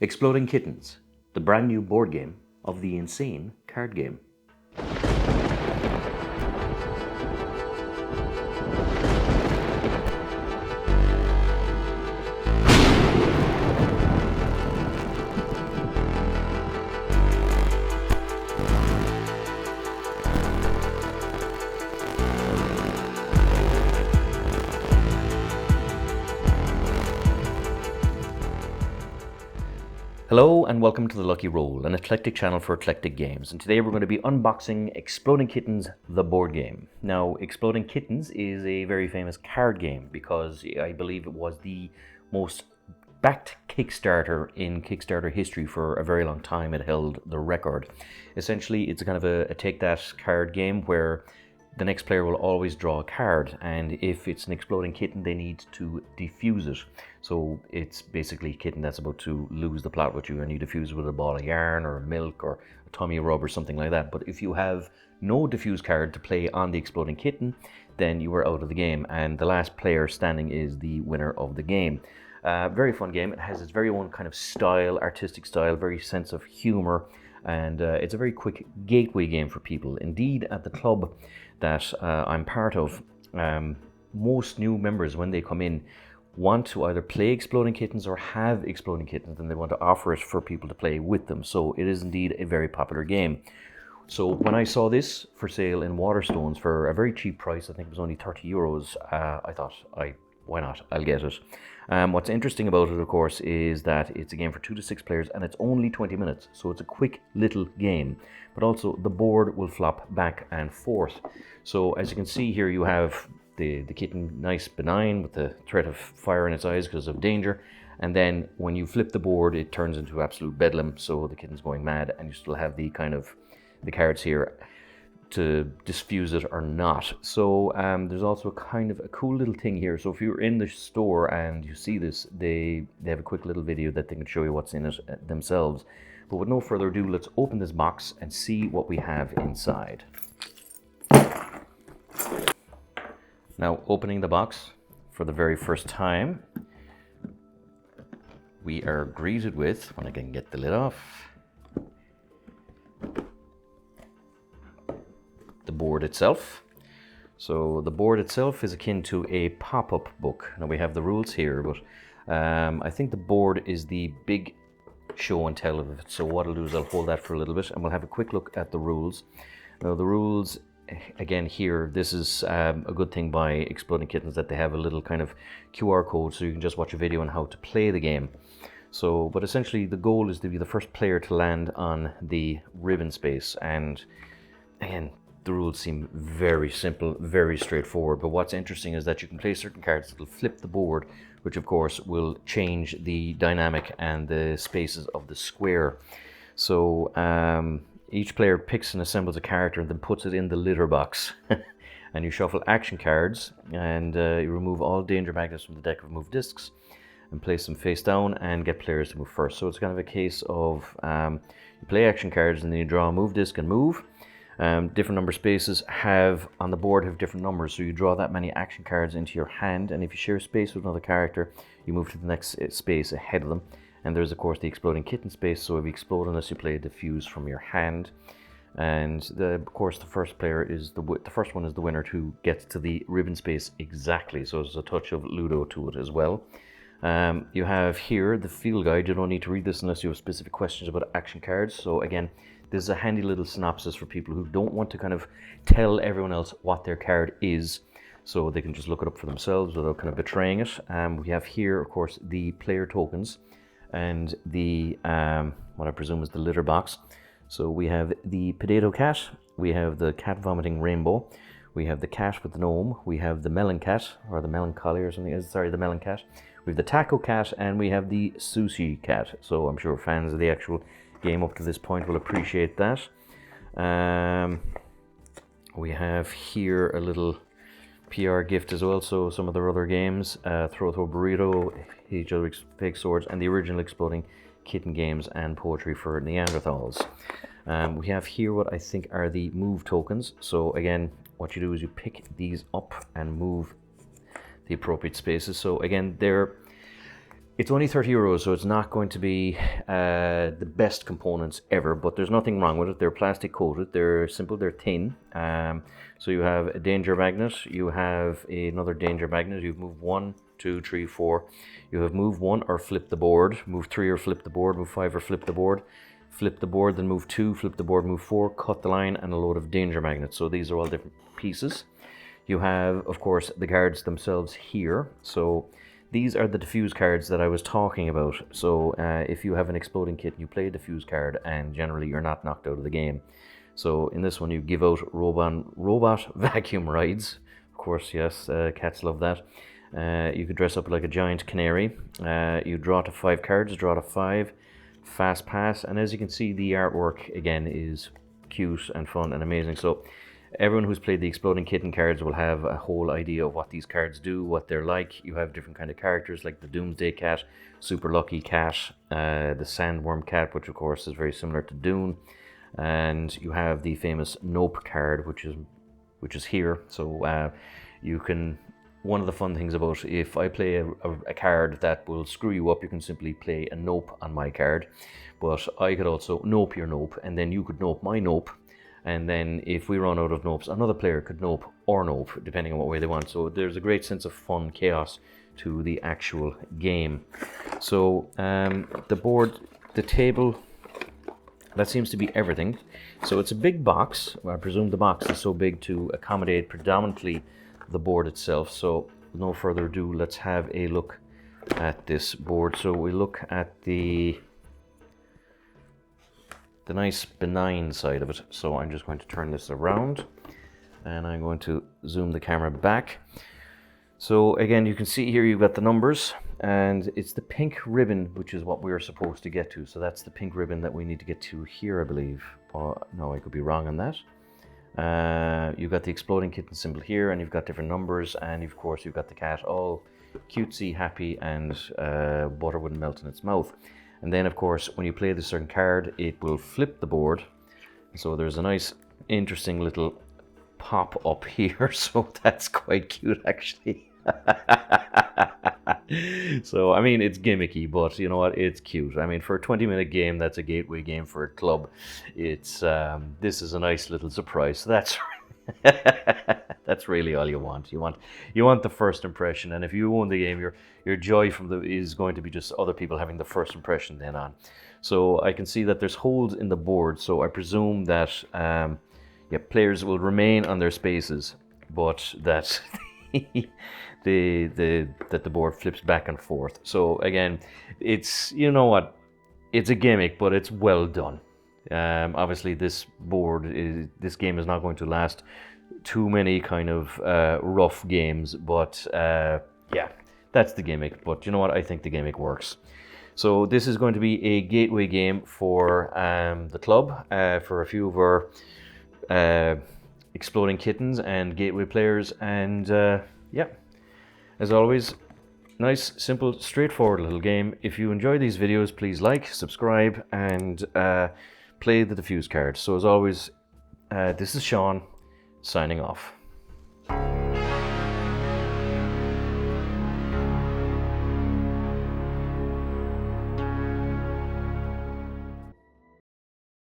Exploding Kittens, the brand new board game of the insane card game. Hello and welcome to The Lucky Roll, an eclectic channel for eclectic games. And today we're going to be unboxing Exploding Kittens, the board game. Now, Exploding Kittens is a very famous card game because I believe it was the most backed Kickstarter in Kickstarter history for a very long time. It held the record. Essentially, it's a kind of a take that card game where the next player will always draw a card, and if it's an exploding kitten, they need to defuse it. So it's basically a kitten that's about to lose the plot with you, and you defuse it with a ball of yarn or milk or a tummy rub or something like that. But if you have no defuse card to play on the exploding kitten, then you are out of the game, and the last player standing is the winner of the game. Very fun game. It has its very own kind of style, artistic style, very sense of humor, and it's a very quick gateway game for people. Indeed, at the club that I'm part of, most new members, when they come in, want to either play Exploding Kittens or have Exploding Kittens, and they want to offer it for people to play with them. So it is indeed a very popular game. So when I saw this for sale in Waterstones for a very cheap price, I think it was only €30, I thought, why not? I'll get it. What's interesting about it, of course, is that it's a game for 2 to 6 players, and it's only 20 minutes, so it's a quick little game. But also, the board will flop back and forth. So as you can see here, you have the kitten nice benign with the threat of fire in its eyes because of danger. And then when you flip the board, it turns into absolute bedlam, so the kitten's going mad, and you still have the kind of the cards here to disfuse it or not. So there's also a kind of a cool little thing here. So if you're in the store and you see this, they have a quick little video that they can show you what's in it themselves. But with no further ado, let's open this box and see what we have inside. Now, opening the box for the very first time, we are greeted with, when I can get the lid off, the board itself. So the board itself is akin to a pop-up book. Now we have the rules here, but I think the board is the big show and tell of it. So what I'll do is I'll hold that for a little bit and we'll have a quick look at the rules. Now the rules, again here, this is a good thing by Exploding Kittens that they have a little kind of QR code so you can just watch a video on how to play the game. So, but essentially the goal is to be the first player to land on the ribbon space, and again, the rules seem very simple, very straightforward, but what's interesting is that you can play certain cards that will flip the board, which of course will change the dynamic and the spaces of the square. So each player picks and assembles a character and then puts it in the litter box. And you shuffle action cards, and you remove all danger magnets from the deck of moved discs and place them face down and get players to move first. So it's kind of a case of you play action cards and then you draw a move disc and move. Different number spaces on the board have different numbers, so you draw that many action cards into your hand, and if you share space with another character, you move to the next space ahead of them. And there's of course the exploding kitten space, so if you explode unless you play a diffuse from your hand. And of course the first player is the first one is the winner who gets to the ribbon space exactly, so there's a touch of Ludo to it as well. You have here the field guide. You don't need to read this unless you have specific questions about action cards. So again, this is a handy little synopsis for people who don't want to kind of tell everyone else what their card is, so they can just look it up for themselves without kind of betraying it. We have here, of course, the player tokens and the what I presume is the litter box. So we have the potato cat, we have the cat vomiting rainbow, we have the cat with the gnome, we have the melon cat, or the melancholy or something, sorry, the melon cat, we have the taco cat, and we have the sushi cat. So I'm sure fans of the actual game up to this point will appreciate that. We have here a little PR gift as well, so some of their other games, Throw Burrito, Each Other Fake Swords, and the original Exploding Kitten games and Poetry for Neanderthals. We have here what I think are the move tokens. So again, what you do is you pick these up and move the appropriate spaces. So again, they're It's only €30, so it's not going to be the best components ever, but there's nothing wrong with it. They're plastic coated, they're simple, they're thin. So you have a danger magnet, you have another danger magnet, you've moved 1, 2, 3, 4. You have move 1 or flip the board, move 3 or flip the board, move 5 or flip the board, then move 2, flip the board, move 4, cut the line, and a load of danger magnets. So these are all different pieces. You have, of course, the cards themselves here. So these are the diffuse cards that I was talking about. So if you have an exploding kit, you play a diffuse card, and generally you're not knocked out of the game. So in this one, you give out robot vacuum rides. Of course, yes, cats love that. You could dress up like a giant canary. You draw to 5 cards, draw to 5, fast pass, and as you can see, the artwork again is cute and fun and amazing. So everyone who's played the Exploding Kitten cards will have a whole idea of what these cards do, what they're like. You have different kind of characters like the Doomsday Cat, Super Lucky Cat, the Sandworm Cat, which of course is very similar to Dune, and you have the famous Nope card, which is here. So you can. One of the fun things about if I play a card that will screw you up, you can simply play a Nope on my card, but I could also Nope your Nope, and then you could Nope my Nope. And then if we run out of nopes, another player could nope or nope, depending on what way they want. So there's a great sense of fun, chaos to the actual game. So the board, the table, that seems to be everything. So it's a big box. I presume the box is so big to accommodate predominantly the board itself. So with no further ado, let's have a look at this board. So we look at the nice benign side of it. So I'm just going to turn this around and I'm going to zoom the camera back. So again, you can see here you've got the numbers, and it's the pink ribbon which is what we're supposed to get to. So that's the pink ribbon that we need to get to here, I believe. No, I could be wrong on that. You've got the Exploding Kitten symbol here, and you've got different numbers, and of course you've got the cat all cutesy, happy, and butter wouldn't melt in its mouth. And then, of course, when you play this certain card, it will flip the board. So there's a nice, interesting little pop up here. So that's quite cute, actually. So, I mean, it's gimmicky, but you know what? It's cute. I mean, for a 20-minute game, that's a gateway game for a club. It's this is a nice little surprise. So that's that's really all you want. You want the first impression, and if you own the game, your joy is going to be just other people having the first impression then on. So I can see that there's holes in the board, so I presume that players will remain on their spaces, but that that the board flips back and forth. So again, it's, you know what, it's a gimmick, but it's well done. Obviously this game is not going to last too many kind of rough games, but yeah, that's the gimmick. But you know what, I think the gimmick works. So this is going to be a gateway game for the club, for a few of our Exploding Kittens and gateway players, and yeah, as always, nice, simple, straightforward little game. If you enjoy these videos, please like, subscribe, and play the diffuse card. So as always, this is Sean, signing off.